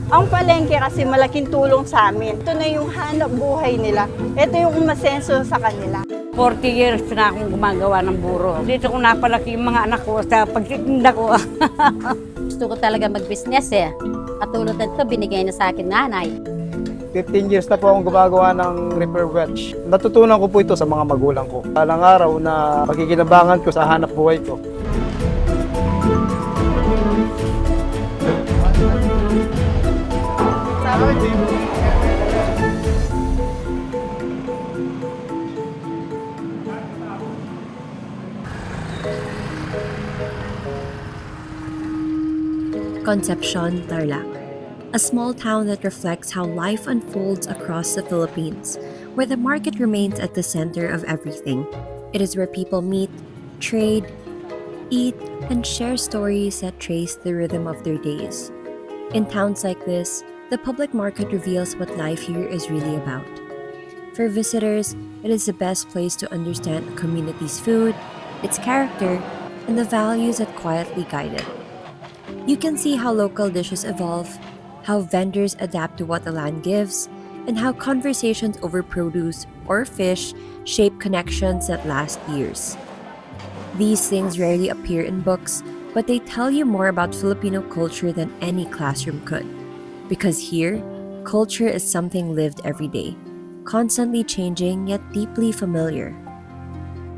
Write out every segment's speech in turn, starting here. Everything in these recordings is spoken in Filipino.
Ang palengke kasi malaking tulong sa amin. Ito na yung hanap buhay nila. Ito yung umasenso sa kanila. 40 years na akong gumagawa ng buro. Dito ko napalaki yung mga anak ko sa pagtitinda ko. Gusto ko talaga mag-business eh. Katulad nito, binigay na sa akin nanay. 15 years na po akong gumagawa ng repair wedge. Natutunan ko po ito sa mga magulang ko. Alang araw na pagkikinabangan ko sa hanap buhay ko. Concepcion, Tarlac, a small town that reflects how life unfolds across the Philippines, where the market remains at the center of everything. It is where people meet, trade, eat, and share stories that trace the rhythm of their days. In towns like this, the public market reveals what life here is really about. For visitors, it is the best place to understand a community's food, its character, and the values that quietly guide it. You can see how local dishes evolve, how vendors adapt to what the land gives, and how conversations over produce or fish shape connections that last years. These things rarely appear in books, but they tell you more about Filipino culture than any classroom could. Because here, culture is something lived every day, constantly changing yet deeply familiar.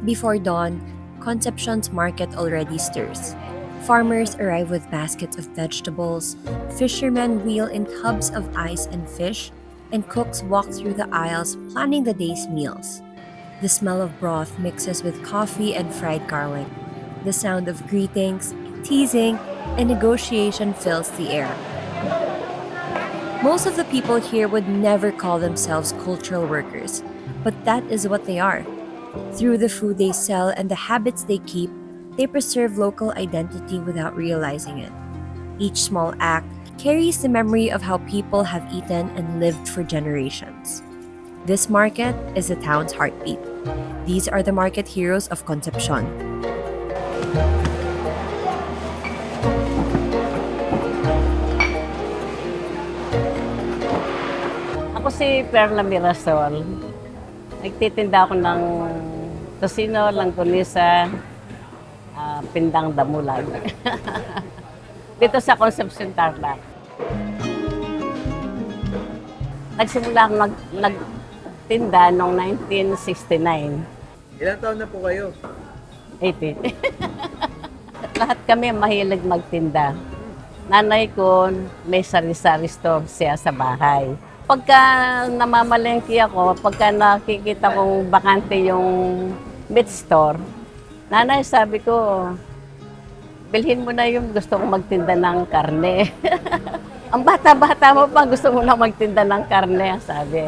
Before dawn, Concepcion's market already stirs. Farmers arrive with baskets of vegetables, fishermen wheel in tubs of ice and fish, and cooks walk through the aisles planning the day's meals. The smell of broth mixes with coffee and fried garlic. The sound of greetings, teasing, and negotiation fills the air. Most of the people here would never call themselves cultural workers, but that is what they are. Through the food they sell and the habits they keep, they preserve local identity without realizing it. Each small act carries the memory of how people have eaten and lived for generations. This market is the town's heartbeat. These are the market heroes of Concepcion. Ako si Perla Mirasol. Nagtitinda ako ng tosino, langgonisa, pindang damulag. Dito sa Concepcion, Tarlac. Nagsimula akong nagtinda noong 1969. Ilang taon na po kayo? 80. Lahat kami mahilig magtinda. Nanay ko, may sari-sari store siya sa bahay. Pagka namamalengke ako, pagka nakikita kong bakante yung meat store, nanay, sabi ko, bilhin mo na yung gusto kong magtinda ng karne. Ang bata-bata mo pa, gusto mo na magtinda ng karne, sabi.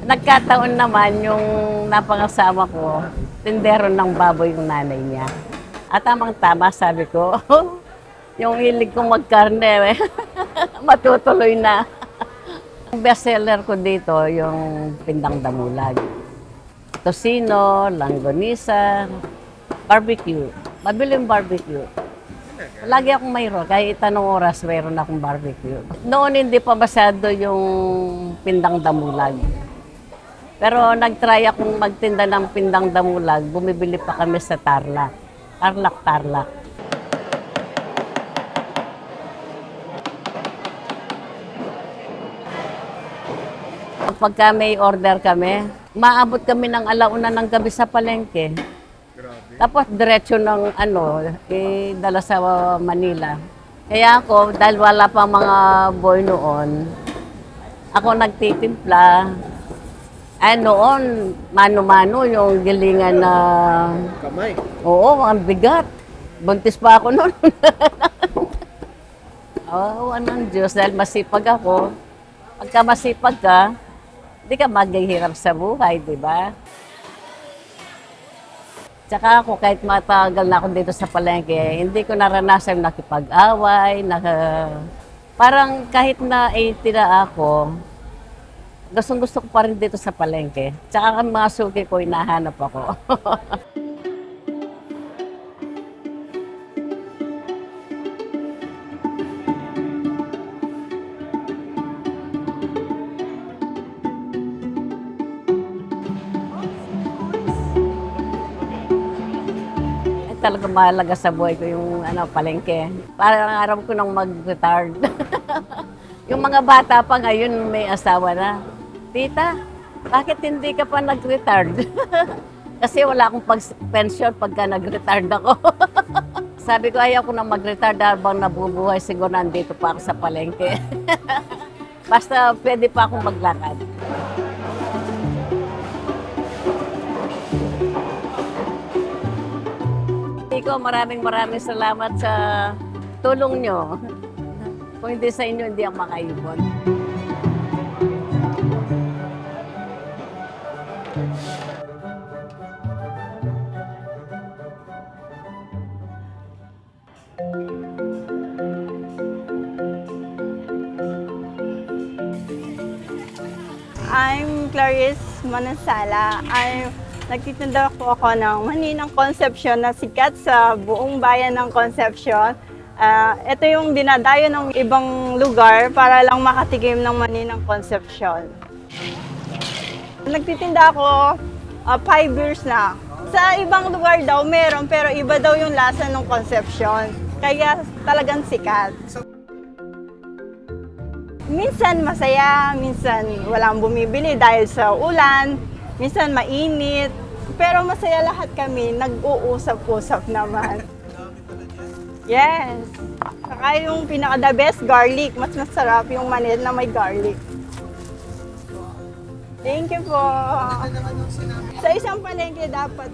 Nagkataon naman yung napangasama ko, tindero ng baboy yung nanay niya. At tamang-tama, sabi ko, yung hilig kong magkarne, matutuloy na. Ang bestseller ko dito, yung pindang damulag. Tosino, langgonisa, barbecue. Mabiling barbecue. Lagi akong mayroon. Kahit anong oras, mayroon akong barbecue. Noon hindi pa masyado yung pindang damulag. Pero nag-try akong magtinda ng pindang damulag. Bumibili pa kami sa Tarlac. Tarlac. Pagka may order kami, maabot kami ng alauna ng gabi sa palengke. Grabe. Tapos diretso ng dala sa Manila. Kaya ako, dahil wala pa mga boy noon, ako nagtitimpla. Noon, mano-mano yung gilingan na... Kamay. Oo, ang bigat. Buntis pa ako noon. Oo, anong Diyos, dahil masipag ako. Pagka masipag ka, hindi ka maghihirap sa buhay, di ba? Tsaka ako, kahit matagal na ako dito sa palengke, hindi ko naranasan nakipag-away, parang kahit na 80 na ako, gustong-gusto ko pa rin dito sa palengke. Tsaka ang mga suki ko, hinahanap ako. talaga mahalaga sa buhay ko yung palengke. Parang araw ko nang mag-retard. Yung mga bata pa ngayon may asawa na. Tita, bakit hindi ka pa nag-retard? Kasi wala akong pension pagka nag-retard ako. Sabi ko, ayaw ko nang mag-retard habang nabubuhay. Siguro nandito pa ako sa palengke. Basta pwede pa akong maglakad. Iko, maraming salamat sa tulong nyo. Kung hindi sa inyo, hindi ako makaipon. I'm Clarice Manansala. Nagtitinda po ako ng mani ng Concepcion na sikat sa buong bayan ng Concepcion. Ito yung dinadayo ng ibang lugar para lang makatikim ng mani ng Concepcion. Nagtitinda ako 5 years na. Sa ibang lugar daw meron, pero iba daw yung lasa ng Concepcion. Kaya talagang sikat. Minsan masaya, minsan walang bumibili dahil sa ulan, minsan mainit. Pero masaya lahat kami, nag-uusap-usap naman. Yes. Saka yung pinaka-the best, garlic. Mas masarap yung manid na may garlic. Thank you po. Sa isang palengke dapat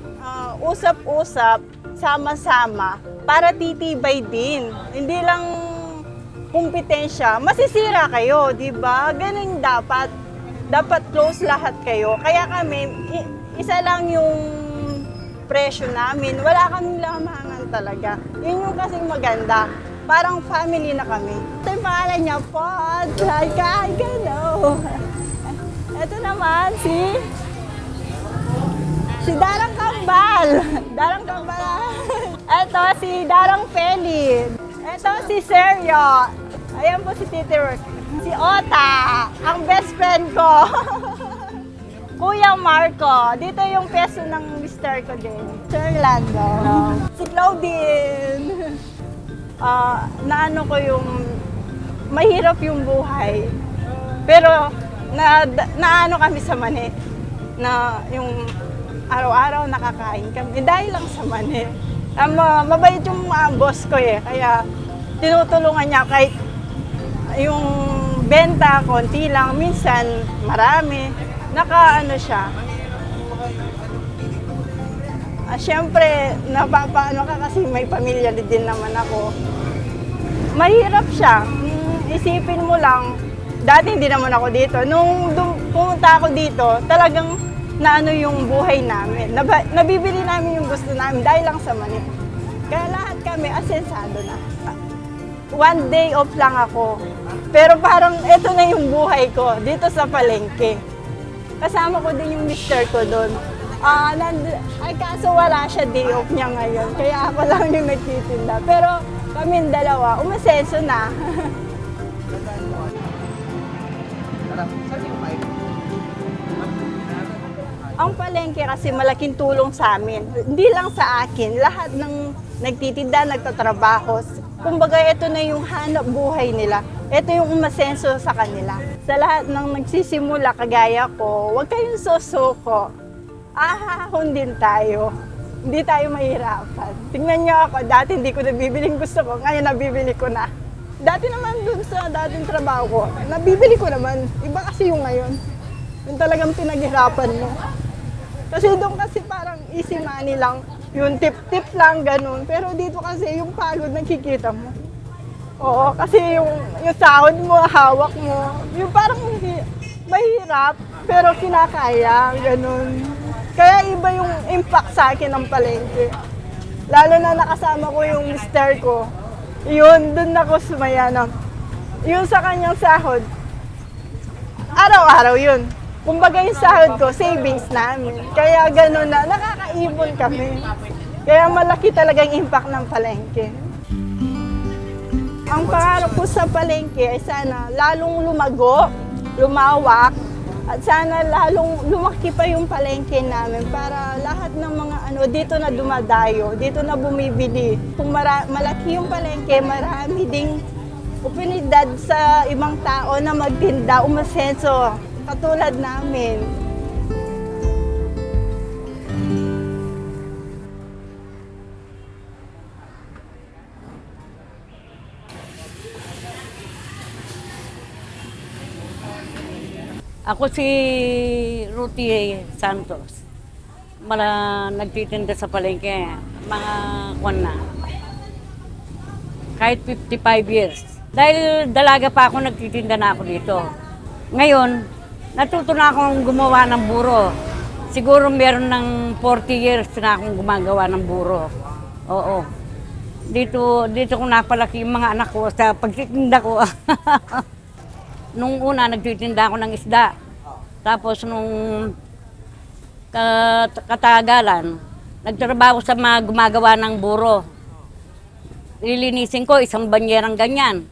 usap-usap, sama-sama, para titibay din. Hindi lang kumpetensya, masisira kayo, di ba? Ganun dapat. Dapat close lahat kayo. Kaya kami, isa lang yung presyo namin. Wala kaming lamangan talaga. Yun yung kasing maganda. Parang family na kami. Ito yung pangalan niya, Pod. Hi, hello. Ito naman, si Darang Kambal. Darang Kambal. Ito, si Darang Feli. Ito, si Sergio. Ayan po si Titi Work. Si Ota, ang best friend ko. Kuya Marco. Dito yung peso ng mister ko din. Sir Lando. Si Claudine. Naano ko yung mahirap yung buhay. Pero naano kami sa mani. Na yung araw-araw nakakain kami. Dahil lang sa mani. Mabait yung boss ko eh. Kaya tinutulungan niya kahit yung benta, konti lang. Minsan, marami. Nakaano siya. Siyempre, napapaano ka kasi may pamilya din naman ako. Mahirap siya. Isipin mo lang, dati hindi naman ako dito. Nung pumunta ako dito, talagang naano yung buhay namin. Nabibili namin yung gusto namin dahil lang sa mani. Kaya lahat kami asensado na. 1 day off lang ako. Pero parang ito na yung buhay ko dito sa palengke. Kasama ko din yung mister ko doon. Kaso wala siya day off niya ngayon. Kaya ako lang yung nagtitinda. Pero kaming dalawa, umasenso na. Ang palengke kasi malaking tulong sa amin. Hindi lang sa akin, lahat ng nagtitinda, nagtatrabaho. Kumbaga, ito na yung hanap buhay nila. Ito yung umasenso sa kanila. Sa lahat ng nagsisimula, kagaya ko, huwag kayong susuko. Ahahon din tayo. Hindi tayo mahirapan. Tingnan niyo ako, dati hindi ko nabibili yung gusto ko, ngayon nabibili ko na. Dati naman dun sa dating trabaho ko, nabibili ko naman. Iba kasi yung ngayon. Yung talagang pinaghirapan mo. Kasi doon kasi parang easy money lang. Yung tip-tip lang, ganun. Pero dito kasi yung pagod nakikita mo. Oo, kasi yung sahod mo, hawak mo. Yung parang mahirap, pero kinakaya, ganun. Kaya iba yung impact sa akin ng palengke. Lalo na nakasama ko yung mister ko. Yun, dun ako sumaya na. Yun sa kanyang sahod. Araw-araw yun. Kumbaga yung sahod ko, savings namin. Kaya gano'n na, nakakaipon kami. Kaya malaki talagang impact ng palengke. Ang pangarap ko sa palengke ay sana lalong lumago, lumawak, At sana lalong lumaki pa yung palengke namin para lahat ng mga dito na dumadayo, dito na bumibili. Kung malaki yung palengke, marami ding oportunidad sa ibang tao na magtinda, umasenso, katulad namin. Ako si Ruthie Santos. Nagtitinda sa palengke. Mga kwan na. Kahit 55 years. Dahil dalaga pa ako, nagtitinda na ako dito. Ngayon, natuto na akong gumawa ng buro. Siguro meron ng 40 years na akong gumagawa ng buro. Oo. Dito ko napalaki yung mga anak ko sa pagtitinda ko. Nung una, nagtitinda ako ng isda. Tapos nung katagalan, nagtrabaho sa mga gumagawa ng buro. Lilinisin ko, isang banyerang ganyan.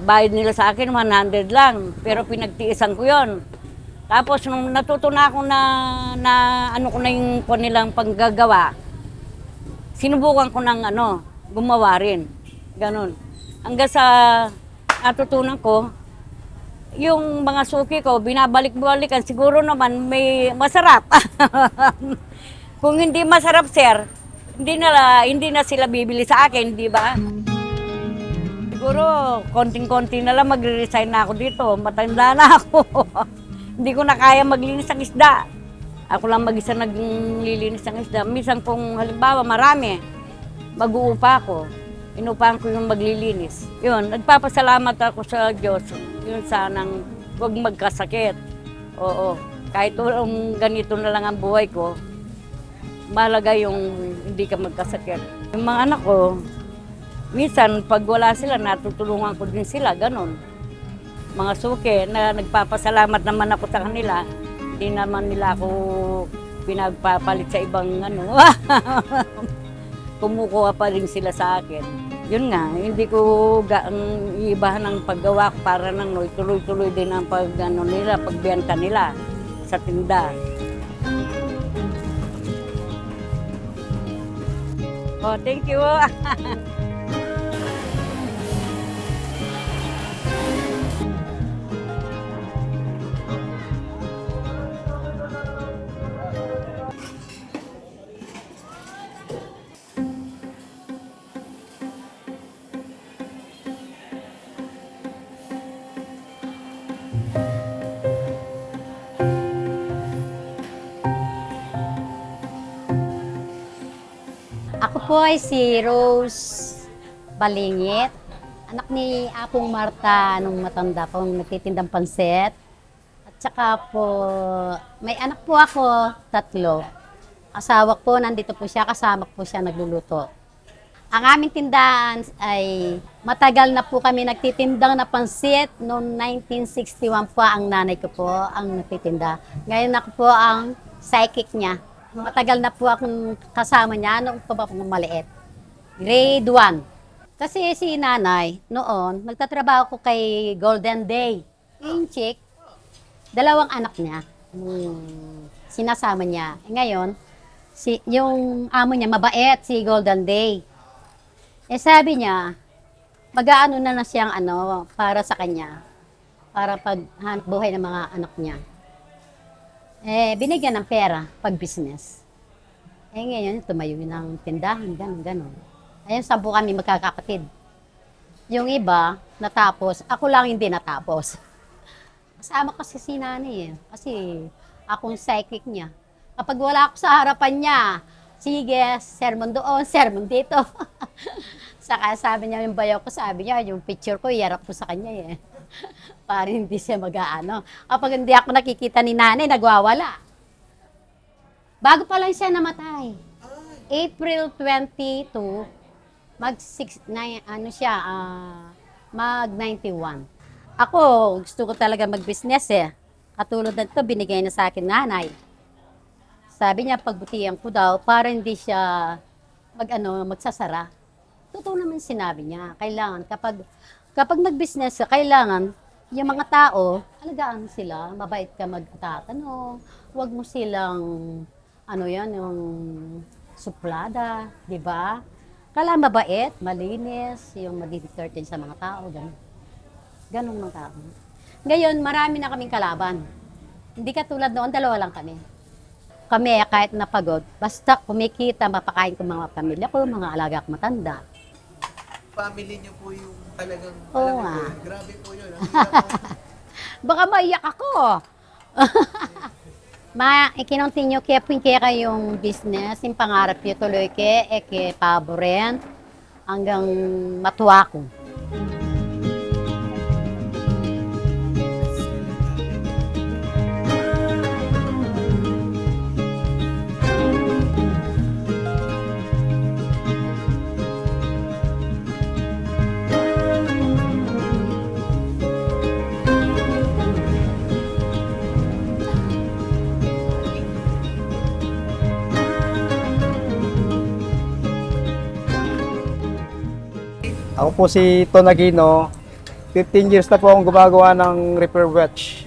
Bayad nila sa akin, 100 lang. Pero pinagtiisan ko yon. Tapos nung natuto na ako na ano ko na yung nilang panggagawa, sinubukan ko ng gumawa rin. Ganon. Hanggang sa natutunan ko, yung mga suki ko, binabalik-balikan, siguro naman may masarap. Kung hindi masarap, sir, hindi na sila bibili sa akin, di ba? Siguro, konting-konti na lang magre-resign na ako dito. Matanda na ako. Hindi ko na kaya maglinis ng isda. Ako lang mag-isa naglilinis ng isda. Minsan kung halimbawa marami, mag-uupa ako. Inupahan ko yung maglilinis. Yun, nagpapasalamat ako sa Diyos. Yun sanang huwag magkasakit. Oo, kahit ganito na lang ang buhay ko, mahalaga yung hindi ka magkasakit. Yung mga anak ko, minsan pag wala sila, natutulungan ko din sila, ganon. Mga suki na nagpapasalamat naman ako sa kanila, hindi naman nila ako pinagpapalit sa ibang kumukuha pa rin sila sa akin. Yun nga, hindi ko iibahan ng paggawa ko para nang tuloy-tuloy din ang pagbenta nila sa tinda. Oh, thank you. Ako po ay si Rose Balingit, anak ni Apong Marta nung matanda pong nagtitindang pansit. At saka po, may anak po ako, 3. Asawa ko, nandito po siya, kasama po siya nagluluto. Ang aming tindahan ay matagal na po kami nagtitindang na pansit. Noong 1961 po ang nanay ko po ang nagtitinda. Ngayon ako po ang psychic niya. Matagal na po akong kasama niya noong pa po maliit. Grade 1. Kasi si nanay, noon, nagtatrabaho ko kay Golden Day. Yung chick, 2 anak niya. Sinasama niya. Ngayon, yung amo niya, mabait, si Golden Day. Sabi niya, mag-aano na siyang para sa kanya. Para paghanap buhay ng mga anak niya. Binigyan ng pera pag business. Ngayon, tumayo ng tindahan, gano'n. Ayun, 10 kami magkakapatid. Yung iba, natapos. Ako lang hindi natapos. Kasama kasi si nanay Kasi akong psychic niya. Kapag wala ako sa harapan niya, sige, sermon doon, sermon dito. Saka sabi niya, yung bayaw ko, sabi niya, yung picture ko, iarap ko sa kanya para hindi siya mag-aano. Kapag hindi ako nakikita ni nanay, nagwawala. Bago pa lang siya namatay. April 22, mag-91. Ako, gusto ko talaga mag-business Katulad nito, binigay na sa akin nanay. Sabi niya, pagbutihan ko daw, para hindi siya magsasara. Totoo naman sinabi niya, kailangan, kapag nag-business ka, kailangan yung mga tao, alagaan sila, mabait ka magtatanong, huwag mo silang, ano yan, yung suplada, di ba? Kala mabait, malinis, yung magiging certain sa mga tao, ganun. Ganun mga tao. Ngayon, marami na kaming kalaban. Hindi katulad noon, dalawa lang kami. Kami, kahit napagod, basta kumikita, mapakain ko mga pamilya ko, mga alaga at matanda. Family niyo po yung talagang, Oo alam nga. niyo po, grabe po yun. Ang hirap po. Baka maiyak ako. Ikinontinue kaya kayong business, yung pangarap niyo tuloy ke paboren, hanggang matuwa ko. Ako po si Ton Aquino. 15 years na po akong gumagawa ng repair watch.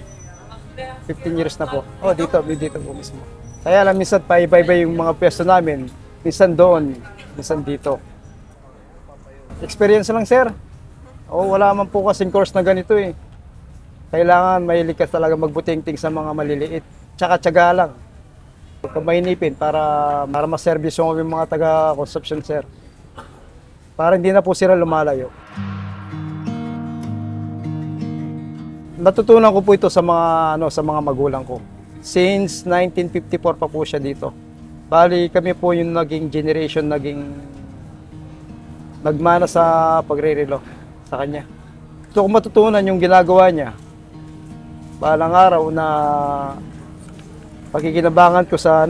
15 years na po. Oh, dito po mismo. Kaya lang minsan paiba-iba yung mga pwesto namin. Minsan doon, minsan dito. Experience lang, sir. Oh, wala man po kasing course na ganito eh. Kailangan mahilig ka talaga magbuting-ting sa mga maliliit. Tsaka-tsaga lang. Huwag ka mahinipin para ma-service yung mga taga-consumption, sir. Para hindi na po sila lumalayo. Natutunan ko po ito sa mga magulang ko. Since 1954 pa po siya dito. Bali kami po yung naging generation nagmana sa pagre-relo sa kanya. Gusto ko matutunan yung ginagawa niya. Balang araw na pagkikinabangan ko sa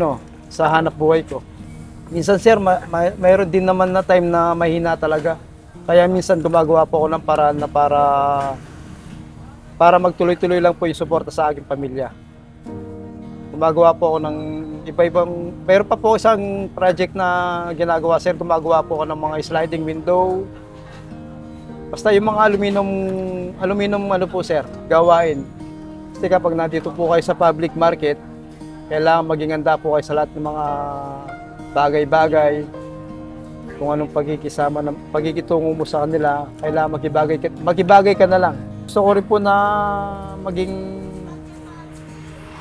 hanap buhay ko. Minsan sir, mayroon din naman na time na mahina talaga. Kaya minsan gumagawa po ako ng paraan na para magtuloy-tuloy lang po yung suporta sa aking pamilya. Gumagawa po ako ng iba-ibang, mayroon pa po isang project na ginagawa sir, gumagawa po ako ng mga sliding window. Basta yung mga aluminum po sir, gawain. Kasi kapag nandito po kayo sa public market, kailangan maging handa po kayo sa lahat ng mga bagay-bagay, kung anong pagkikitungo mo sa kanila, kailangan makibagay ka na lang. Gusto ko rin po na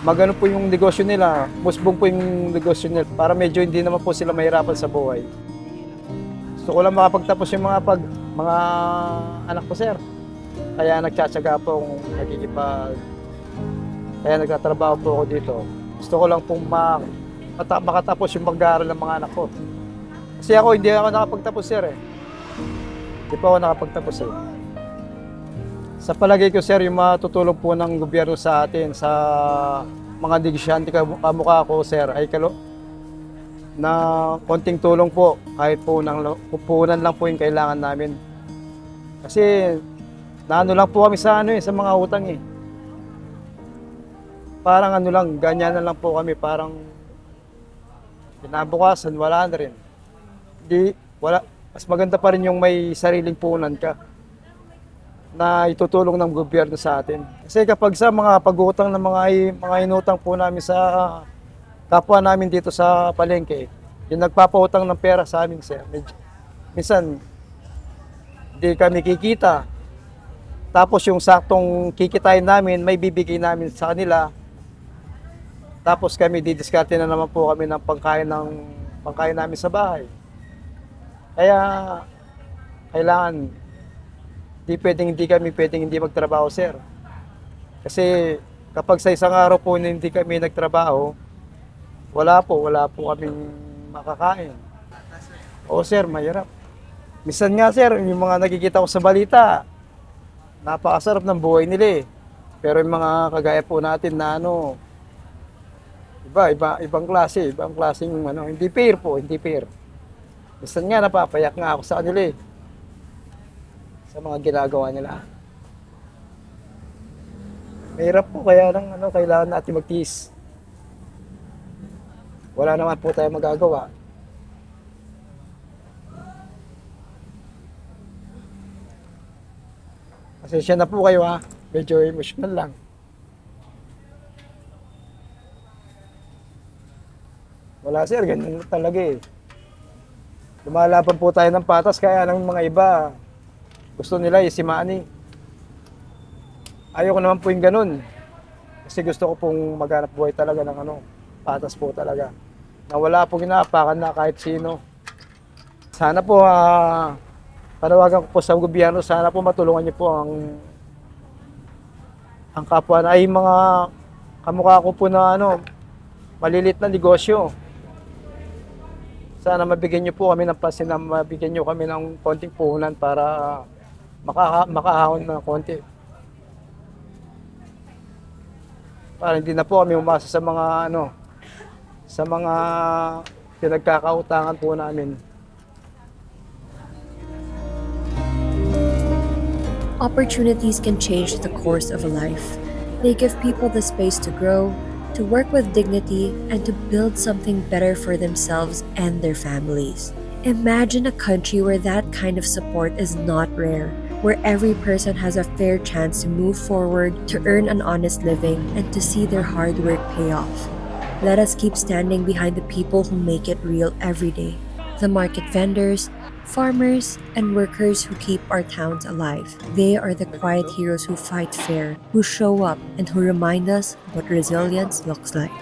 magano po yung negosyo nila, musbong po yung negosyo nila, para medyo hindi naman po sila mahirapan sa buhay. Gusto ko lang makapagtapos yung mga anak ko, sir. Kaya nagtsatsaga po akong kaya nagtatrabaho po ako dito. Gusto ko lang pong makatapos yung mag-aaral ng mga anak ko. Kasi hindi ako nakapagtapos, sir eh. Hindi pa ako nakapagtapos eh. Sa palagay ko, sir, yung matutulong po ng gobyerno sa atin, sa mga negosyante kamukha ko, sir, ay na konting tulong po, kahit pupunan lang po yung kailangan namin. Kasi naano lang po kami sa mga utang eh. Parang ganyan na lang po kami, parang kinabukasan, wala na rin. Mas maganda pa rin yung may sariling punan ka na itutulong ng gobyerno sa atin. Kasi kapag sa mga pag-utang ng mga inutang po namin sa kapwa namin dito sa palengke, yung nagpapautang ng pera sa amin, sir, minsan hindi kami kikita. Tapos yung saktong kikitain namin, may bibigay namin sa kanila. Tapos kami didiskarte na naman po kami ng pangkain namin sa bahay. Kaya kailangan hindi magtrabaho, sir. Kasi kapag sa isang araw po na hindi kami nagtrabaho, wala po kaming makakain. O sir, mahirap. Minsan nga sir, yung mga nakikita ko sa balita, napakasarap ng buhay nila eh. Pero yung mga kagaya po natin na ibang klase yung hindi fair po, hindi fair. Minsan nga napapayak nga ako sa kanila eh. Sa mga ginagawa nila. Mahirap po, kaya kailangan natin magtiis. Wala naman po tayo magagawa. Pasensya na po kayo ha. medyo emotional lang. Wala sir, ganyan talaga eh. Lumalaban po tayo ng patas kaya ng mga iba gusto nila isimaan eh. Ayoko naman po yung ganun. Kasi gusto ko pong maghanap buhay talaga ng patas po talaga. Na wala pong inaapakan na kahit sino. Sana po, panawagan ko po sa gobyerno, sana po matulungan niyo po ang kapwa na ay mga kamukha ko po na malilit na negosyo. Sana mabigyan niyo po kami ng pansin na mabigyan niyo kami ng konting puhunan para makahahon ng konti. Para hindi na po kami umasa sa mga sa mga pinagkakautangan po namin. Opportunities can change the course of a life. They give people the space to grow, to work with dignity, and to build something better for themselves and their families. Imagine a country where that kind of support is not rare, where every person has a fair chance to move forward, to earn an honest living, and to see their hard work pay off. Let us keep standing behind the people who make it real every day. The market vendors, farmers, and workers who keep our towns alive. They are the quiet heroes who fight fair, who show up, and who remind us what resilience looks like.